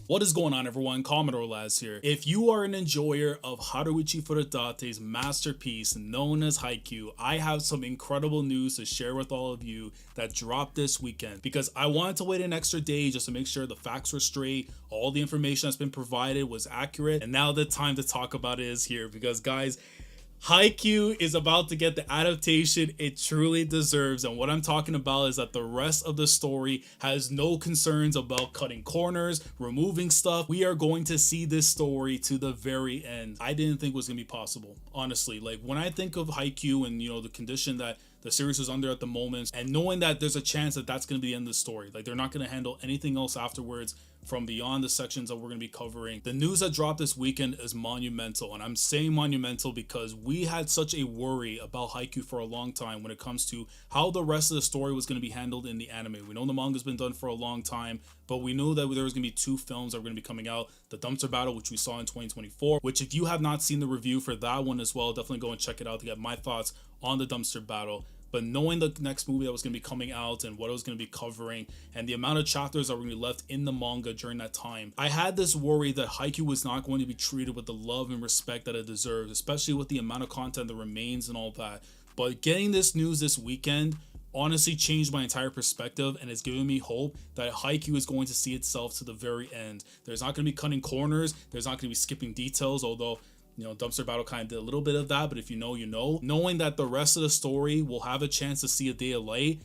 What is going on, everyone? Commodore Laz here. If you are an enjoyer of Haruichi Furudate's masterpiece known as Haikyuu, I have some incredible news to share with all of you that dropped this weekend, because I wanted to wait an extra day just to make sure the facts were straight, all the information that's been provided was accurate, and now the time to talk about it is here, because guys, Haikyuu is about to get the adaptation it truly deserves, and what I'm talking about is that the rest of the story has no concerns about cutting corners, removing stuff. We are going to see this story to the very end. I didn't think it was going to be possible, honestly. Like, when I think of Haikyuu and, you know, the condition that the series is under at the moment, and knowing that there's a chance that that's going to be the end of the story, like they're not going to handle anything else afterwards from beyond the sections that we're going to be covering. The news that dropped this weekend is monumental, and I'm saying monumental because we had such a worry about Haikyuu for a long time when it comes to how the rest of the story was going to be handled in the anime. We know the manga's been done for a long time, but we knew that there was going to be two films that were going to be coming out. The Dumpster Battle, which we saw in 2024, which if you have not seen the review for that one as well, definitely go and check it out to get my thoughts on the Dumpster Battle. But knowing the next movie that was going to be coming out and what it was going to be covering and the amount of chapters that were going to be left in the manga during that time, I had this worry that Haikyuu was not going to be treated with the love and respect that it deserves, especially with the amount of content that remains and all that. But getting this news this weekend honestly changed my entire perspective, and it's giving me hope that Haikyuu is going to see itself to the very end. There's not going to be cutting corners, there's not going to be skipping details, although, you know, Dumpster Battle kind of did a little bit of that, but if you know, you know. Knowing that the rest of the story will have a chance to see a day of light,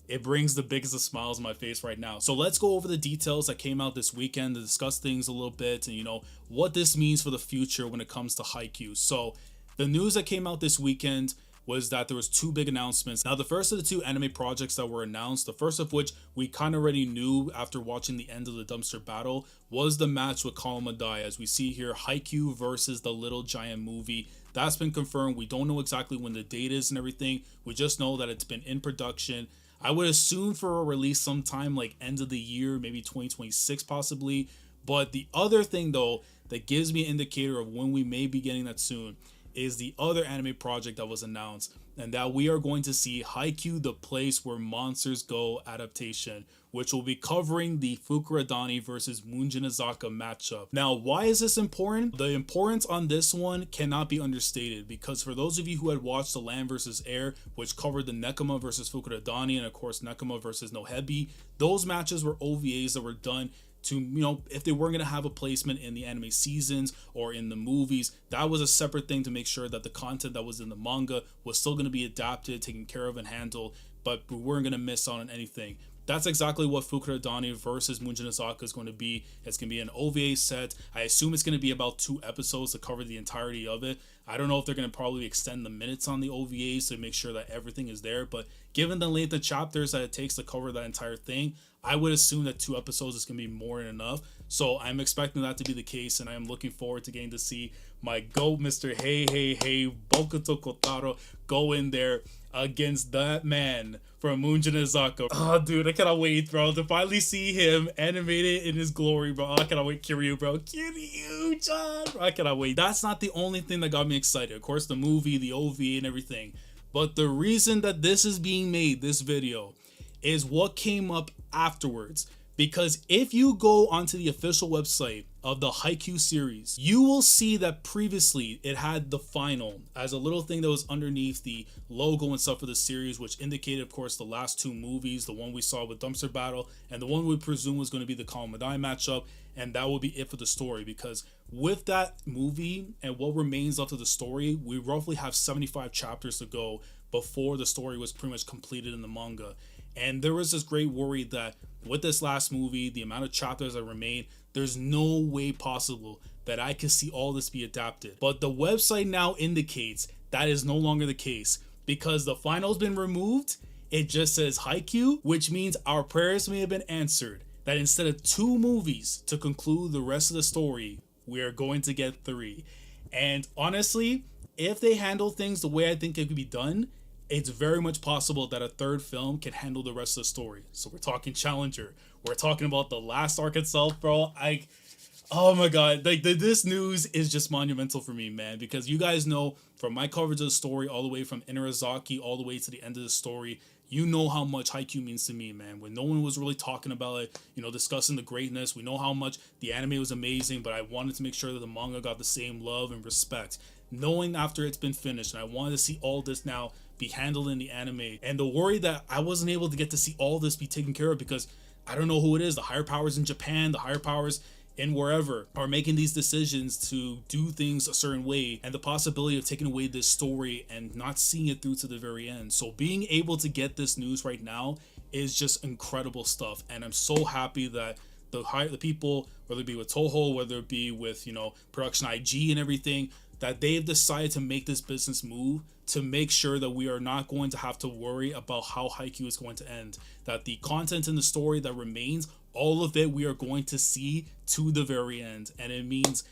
it brings the biggest of smiles on my face right now. So let's go over the details that came out this weekend to discuss things a little bit and, you know, what this means for the future when it comes to Haikyuu. So the news that came out this weekend was that there was two big announcements. Now, the first of the two anime projects that were announced, the first of which we kind of already knew after watching the end of the Dumpster Battle, was the match with Commodore. As we see here, Haikyuu versus the Little Giant movie. That's been confirmed. We don't know exactly when the date is and everything. We just know that it's been in production. I would assume for a release sometime like end of the year, maybe 2026 possibly. But the other thing though that gives me an indicator of when we may be getting that soon is the other anime project that was announced, and that we are going to see Haikyuu, the Place Where Monsters Go adaptation, which will be covering the Fukuradani versus Munjinazaka matchup. Now, why is this important? The importance on this one cannot be understated, because for those of you who had watched The Land versus Air, which covered the Nekoma versus Fukuradani, and of course Nekoma versus Nohebi, those matches were OVAs that were done to, you know, if they weren't going to have a placement in the anime seasons or in the movies, that was a separate thing to make sure that the content that was in the manga was still going to be adapted, taken care of, and handled, but we weren't going to miss out on anything. That's exactly what Fukuradani versus Munjinazaka is going to be. It's going to be an OVA set. I assume it's going to be about 2 episodes to cover the entirety of it. I don't know if they're going to probably extend the minutes on the OVAs to make sure that everything is there, but given the length of chapters that it takes to cover that entire thing, I would assume that 2 episodes is going to be more than enough. So I'm expecting that to be the case, and I am looking forward to getting to see my GOAT, Mr. Hey, Bokuto Kotaro, go in there against that man from Munjinazaka. Oh, dude, I cannot wait, bro, to finally see him animated in his glory, bro. I cannot wait. Kiryu, bro. Kiryu-chan. I cannot wait. That's not the only thing that got me excited. Of course, the movie, the OVA, and everything. But the reason that this is being made, this video, is what came up afterwards. Because if you go onto the official website of the Haikyuu series, you will see that previously it had the final as a little thing that was underneath the logo and stuff for the series, which indicated, of course, the last 2 movies, the one we saw with Dumpster Battle and the one we presume was going to be the Commodore matchup, and that will be it for the story. Because with that movie and what remains left of the story, we roughly have 75 chapters to go before the story was pretty much completed in the manga. And there was this great worry that with this last movie, the amount of chapters that remain, there's no way possible that I can see all this be adapted. But the website now indicates that is no longer the case, because the final's been removed. It just says Haikyuu, which means our prayers may have been answered. That instead of 2 movies to conclude the rest of the story, we are going to get 3. And honestly, if they handle things the way I think it could be done, it's very much possible that a 3rd film can handle the rest of the story. So we're talking Challenger. We're talking about the last arc itself, bro. Oh my god, like this news is just monumental for me, man, because you guys know from my coverage of the story all the way from Inarizaki all the way to the end of the story, you know how much Haikyuu means to me, man. When no one was really talking about it, discussing the greatness, we know how much the anime was amazing, but I wanted to make sure that the manga got the same love and respect. Knowing after it's been finished, and I wanted to see all this now be handled in the anime, and the worry that I wasn't able to get to see all this be taken care of because I don't know who it is. The higher powers in Japan, the higher powers in wherever are making these decisions to do things a certain way, and the possibility of taking away this story and not seeing it through to the very end. So being able to get this news right now is just incredible stuff, and I'm so happy that the people, whether it be with Toho, whether it be with production IG and everything, that they've decided to make this business move to make sure that we are not going to have to worry about how Haikyuu is going to end. That the content in the story that remains, all of it we are going to see to the very end. And it means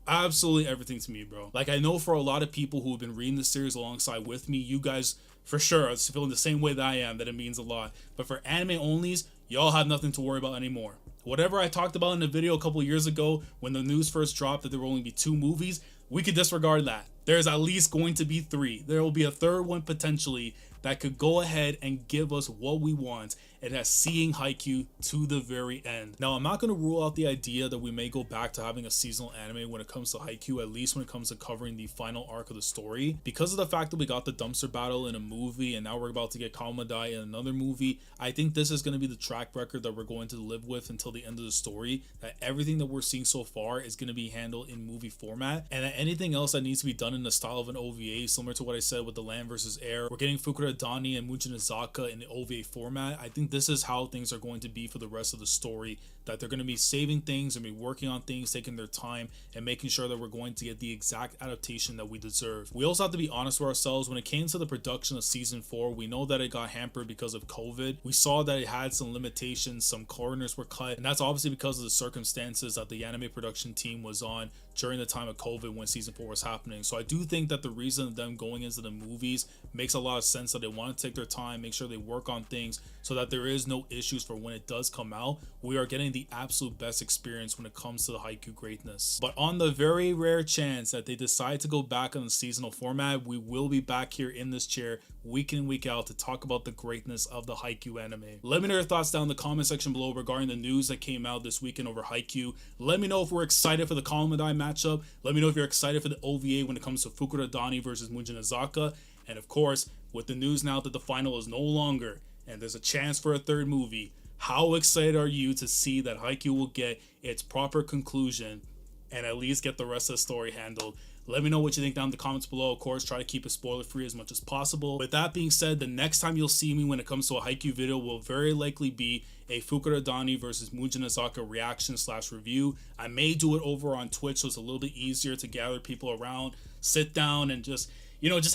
absolutely everything to me, bro. Like, I know for a lot of people who have been reading the series alongside with me, you guys for sure are feeling the same way that I am, that it means a lot. But for anime onlys, y'all have nothing to worry about anymore. Whatever I talked about in the video a couple years ago when the news first dropped that there will only be 2 movies, we could disregard that. There's at least going to be 3. There will be a third one potentially that could go ahead and give us what we want, and that's seeing Haikyuu to the very end. Now, I'm not going to rule out the idea that we may go back to having a seasonal anime when it comes to Haikyuu, at least when it comes to covering the final arc of the story. Because of the fact that we got the dumpster battle in a movie, and now we're about to get Commodore in another movie, I think this is going to be the track record that we're going to live with until the end of the story, that everything that we're seeing so far is going to be handled in movie format, and that anything else that needs to be done in the style of an OVA, similar to what I said with the Land vs. Air, we're getting Fukuda Dani and Mujinazaka in the OVA format. I think this is how things are going to be for the rest of the story, that they're going to be saving things and be working on things, taking their time, and making sure that we're going to get the exact adaptation that we deserve. We also have to be honest with ourselves. When it came to the production of season 4, we know that it got hampered because of COVID. We saw that it had some limitations, some corners were cut, and that's obviously because of the circumstances that the anime production team was on during the time of COVID when season 4 was happening. So I do think that the reason of them going into the movies makes a lot of sense, that they want to take their time, make sure they work on things so that there is no issues for when it does come out. We are getting the absolute best experience when it comes to the Haikyuu greatness. But on the very rare chance that they decide to go back on the seasonal format, we will be back here in this chair week in, week out to talk about the greatness of the Haikyuu anime. Let me know your thoughts down in the comment section below regarding the news that came out this weekend over Haikyuu. Let me know if we're excited for the Commodore matchup. Let me know if you're excited for the OVA when it comes to Fukuda Dani versus Mujinazaka. And of course, with the news now that the final is no longer and there's a chance for a third movie, how excited are you to see that Haikyuu will get its proper conclusion and at least get the rest of the story handled? Let me know what you think down in the comments below. Of course, try to keep it spoiler free as much as possible. With that being said, the next time you'll see me when it comes to a Haikyuu video will very likely be a Fukuda Dani versus Mujinazaka reaction / review. I may do it over on Twitch so it's a little bit easier to gather people around, sit down, and just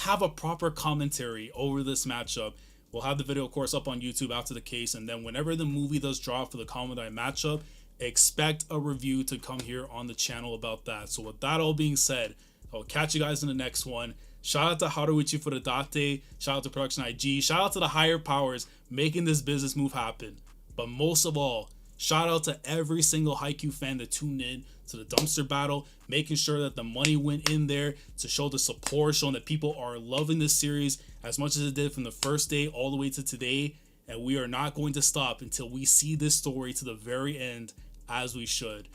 have a proper commentary over this matchup. We'll have the video, of course, up on YouTube after the case, and then whenever the movie does drop for the Commodore matchup, expect a review to come here on the channel about that. So with that all being said, I'll catch you guys in the next one. Shout out to Haruichi Furudate, shout out to Production IG, shout out to the higher powers making this business move happen. But most of all, shout out to every single Haikyuu fan that tuned in to the dumpster battle, making sure that the money went in there to show the support, showing that people are loving this series as much as it did from the first day all the way to today. And we are not going to stop until we see this story to the very end, as we should.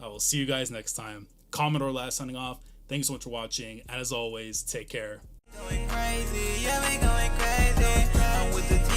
I will see you guys next time. Commodore Last signing off. Thanks so much for watching, and as always, take care. Going crazy, yeah, we going crazy. I'm with the